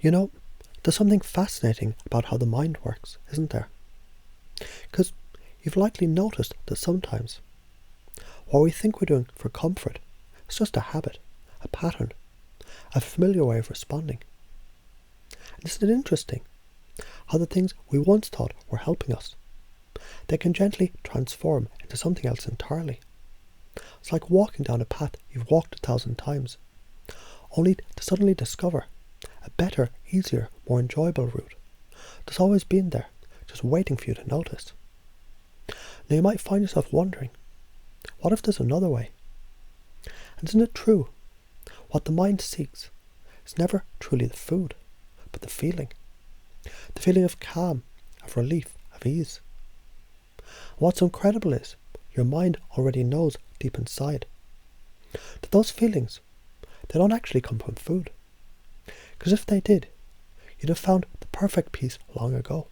You know, there's something fascinating about how the mind works, isn't there? Because you've likely noticed that sometimes what we think we're doing for comfort is just a habit, a pattern, a familiar way of responding. And isn't it interesting how the things we once thought were helping us, they can gently transform into something else entirely? It's like walking down a path you've walked 1,000 times, only to suddenly discover a better, easier, more enjoyable route that's always been there, just waiting for you to notice. Now you might find yourself wondering, what if there's another way? And isn't it true? What the mind seeks is never truly the food, but the feeling. The feeling of calm, of relief, of ease. And what's incredible is, your mind already knows deep inside that those feelings, they don't actually come from food. Because if they did, you'd have found the perfect peace long ago.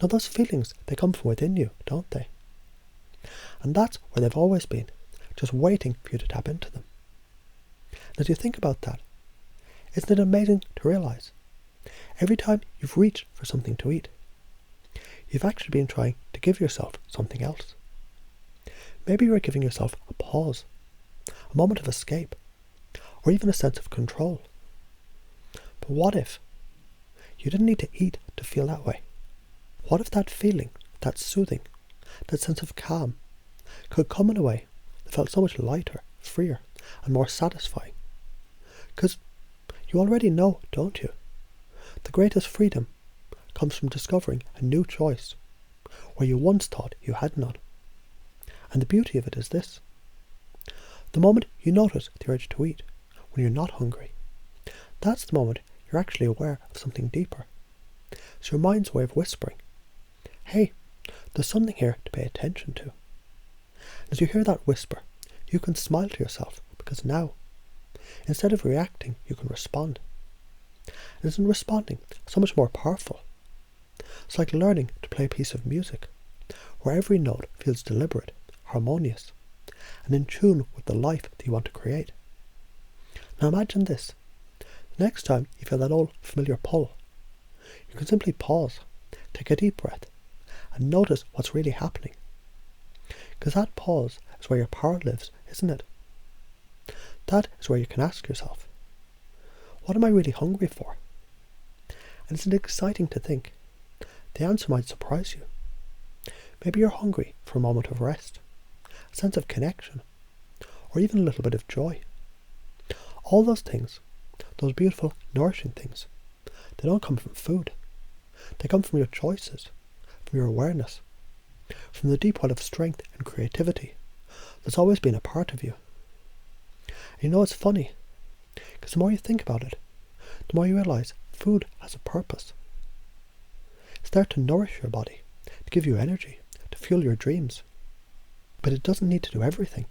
Now those feelings, they come from within you, don't they? And that's where they've always been, just waiting for you to tap into them. And as you think about that, isn't it amazing to realise, every time you've reached for something to eat, you've actually been trying to give yourself something else. Maybe you're giving yourself a pause, a moment of escape, or even a sense of control. But what if you didn't need to eat to feel that way? What if that feeling, that soothing, that sense of calm, could come in a way that felt so much lighter, freer, and more satisfying? Because you already know, don't you? The greatest freedom comes from discovering a new choice where you once thought you had none. And the beauty of it is this. The moment you notice the urge to eat, when you're not hungry, that's the moment you're actually aware of something deeper. It's your mind's way of whispering, hey, there's something here to pay attention to. As you hear that whisper, you can smile to yourself, because now, instead of reacting, you can respond. And isn't responding so much more powerful? It's like learning to play a piece of music, where every note feels deliberate, harmonious, and in tune with the life that you want to create. Now imagine this. The next time you feel that old familiar pull, you can simply pause, take a deep breath, and notice what's really happening. Because that pause is where your power lives, isn't it? That is where you can ask yourself, what am I really hungry for? And isn't it exciting to think? The answer might surprise you. Maybe you're hungry for a moment of rest, a sense of connection, or even a little bit of joy. All those things, those beautiful, nourishing things, they don't come from food. They come from your choices, from your awareness, from the deep well of strength and creativity that's always been a part of you. And you know, it's funny, because the more you think about it, the more you realise food has a purpose. It's there to nourish your body, to give you energy, to fuel your dreams. But it doesn't need to do everything.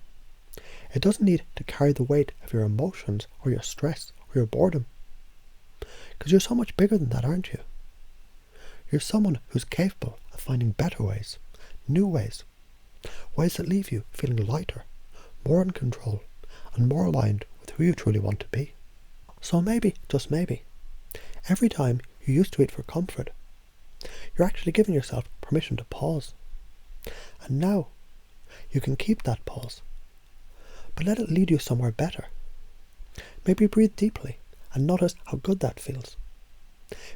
It doesn't need to carry the weight of your emotions or your stress or your boredom. Because you're so much bigger than that, aren't you? You're someone who's capable of finding better ways, new ways, ways that leave you feeling lighter, more in control, and more aligned with who you truly want to be. So maybe, just maybe, every time you used to eat for comfort, you're actually giving yourself permission to pause. And now, you can keep that pause, but let it lead you somewhere better. Maybe breathe deeply and notice how good that feels.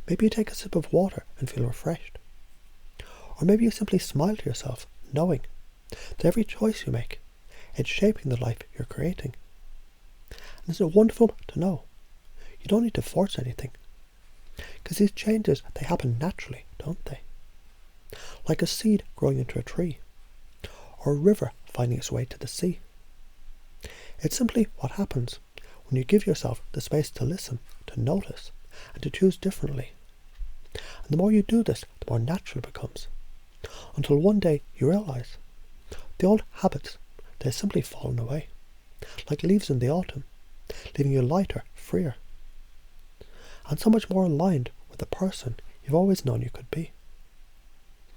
Maybe you take a sip of water and feel refreshed. Or maybe you simply smile to yourself, knowing that every choice you make, it's shaping the life you're creating. And isn't it wonderful to know you don't need to force anything? Because these changes, they happen naturally, don't they? Like a seed growing into a tree, or a river finding its way to the sea. It's simply what happens when you give yourself the space to listen, to notice, and to choose differently. And the more you do this, the more natural it becomes. Until one day you realise the old habits, they've simply fallen away, like leaves in the autumn, leaving you lighter, freer, and so much more aligned with the person you've always known you could be.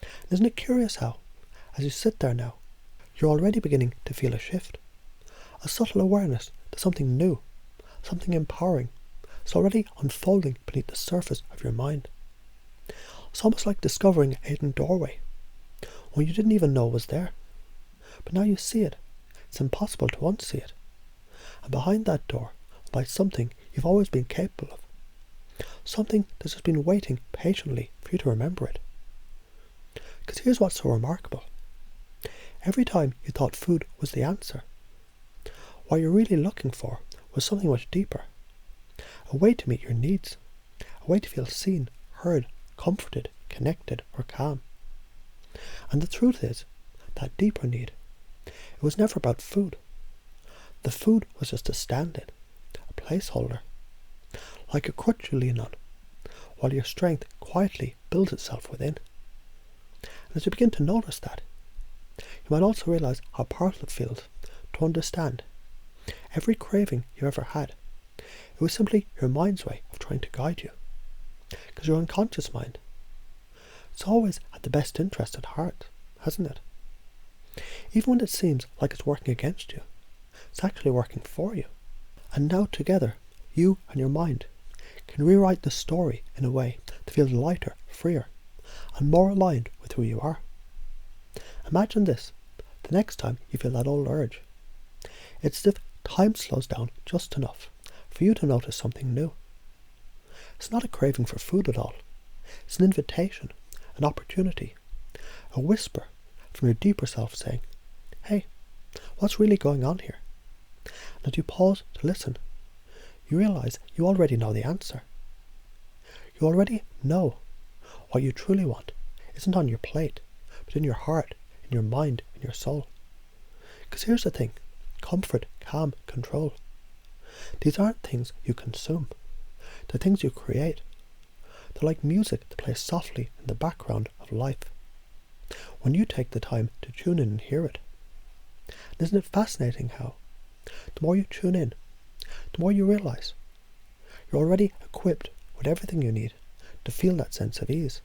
And isn't it curious how, as you sit there now, you're already beginning to feel a shift, a subtle awareness to something new, something empowering, It's already unfolding beneath the surface of your mind. It's almost like discovering a hidden doorway, when you didn't even know it was there. But now you see it. It's impossible to unsee it. And behind that door lies something you've always been capable of. Something that's just been waiting patiently for you to remember it. Because here's what's so remarkable. Every time you thought food was the answer, what you're really looking for was something much deeper. A way to meet your needs. A way to feel seen, heard, comforted, connected, or calm. And the truth is, that deeper need, it was never about food. The food was just a stand-in, a placeholder, like a crutch you lean on, while your strength quietly builds itself within. And as you begin to notice that, you might also realize how powerful it feels to understand every craving you ever had. It was simply your mind's way of trying to guide you. Because your unconscious mind, it's always had the best interest at heart, hasn't it? Even when it seems like it's working against you, it's actually working for you. And now together, you and your mind can rewrite the story in a way that feels lighter, freer, and more aligned with who you are. Imagine this, the next time you feel that old urge. It's as if time slows down just enough for you to notice something new. It's not a craving for food at all. It's an invitation, an opportunity, a whisper from your deeper self saying, hey, what's really going on here? And as you pause to listen, you realize you already know the answer. You already know what you truly want isn't on your plate, but in your heart, in your mind, in your soul. Because here's the thing, comfort, calm, control. These aren't things you consume. They're things you create. They're like music that plays softly in the background of life, when you take the time to tune in and hear it. And isn't it fascinating how, the more you tune in, the more you realize you're already equipped with everything you need to feel that sense of ease.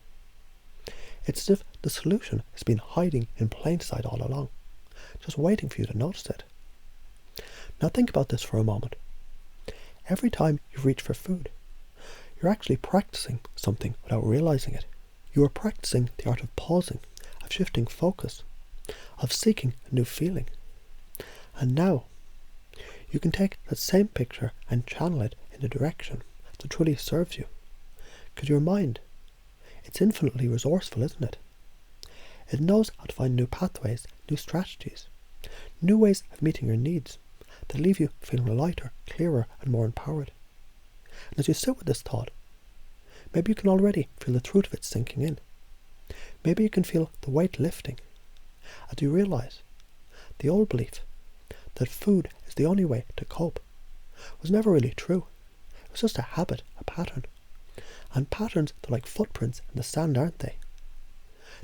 It's as if the solution has been hiding in plain sight all along, just waiting for you to notice it. Now think about this for a moment. Every time you reach for food, you're actually practicing something without realizing it. You are practicing the art of pausing, of shifting focus, of seeking a new feeling. And now, you can take that same picture and channel it in a direction that truly serves you. Because your mind, it's infinitely resourceful, isn't it? It knows how to find new pathways, new strategies, new ways of meeting your needs that leave you feeling lighter, clearer, and more empowered. And as you sit with this thought, maybe you can already feel the truth of it sinking in. Maybe you can feel the weight lifting as you realize the old belief that food is the only way to cope was never really true. It was just a habit, a pattern. And patterns, they're like footprints in the sand, aren't they?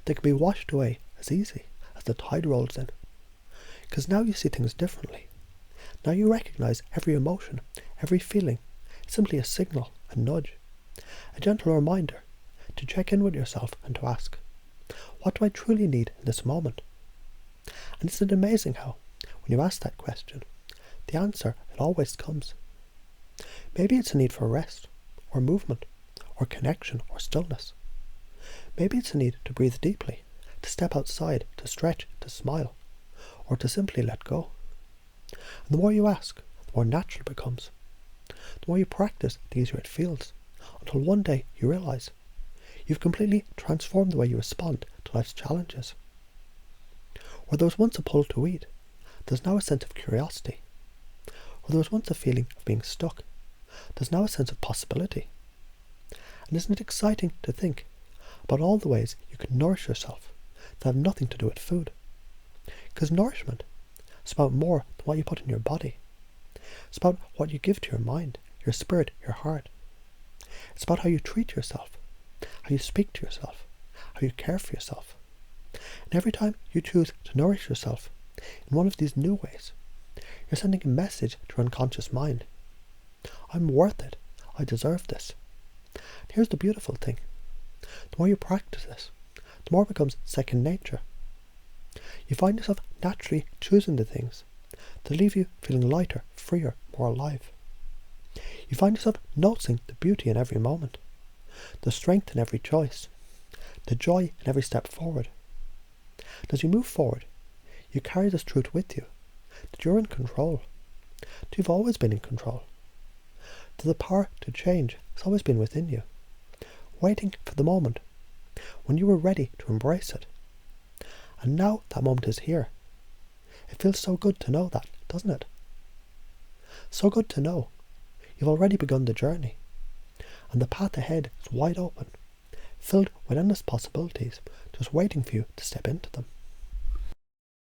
They can be washed away as easy as the tide rolls in. Because now you see things differently. Now you recognize every emotion, every feeling, simply a signal, a nudge, a gentle reminder to check in with yourself and to ask, what do I truly need in this moment? And isn't it amazing how, when you ask that question, the answer, it always comes. Maybe it's a need for rest, or movement, or connection, or stillness. Maybe it's a need to breathe deeply, to step outside, to stretch, to smile, or to simply let go. And the more you ask, the more natural it becomes. The more you practice, the easier it feels, until one day you realize you've completely transformed the way you respond to life's challenges. Where there was once a pull to eat, there's now a sense of curiosity. Where there was once a feeling of being stuck, there's now a sense of possibility. And isn't it exciting to think about all the ways you can nourish yourself that have nothing to do with food? Because nourishment is about more than what you put in your body. It's about what you give to your mind, your spirit, your heart. It's about how you treat yourself, how you speak to yourself, how you care for yourself. And every time you choose to nourish yourself in one of these new ways, you're sending a message to your unconscious mind. I'm worth it. I deserve this. And here's the beautiful thing. The more you practice this, the more it becomes second nature. You find yourself naturally choosing the things that leave you feeling lighter, freer, more alive. You find yourself noticing the beauty in every moment, the strength in every choice, the joy in every step forward. And as you move forward, you carry this truth with you, that you're in control, that you've always been in control, that the power to change has always been within you, waiting for the moment when you were ready to embrace it. And now that moment is here. It feels so good to know that, doesn't it? So good to know you've already begun the journey, and the path ahead is wide open, filled with endless possibilities, just waiting for you to step into them.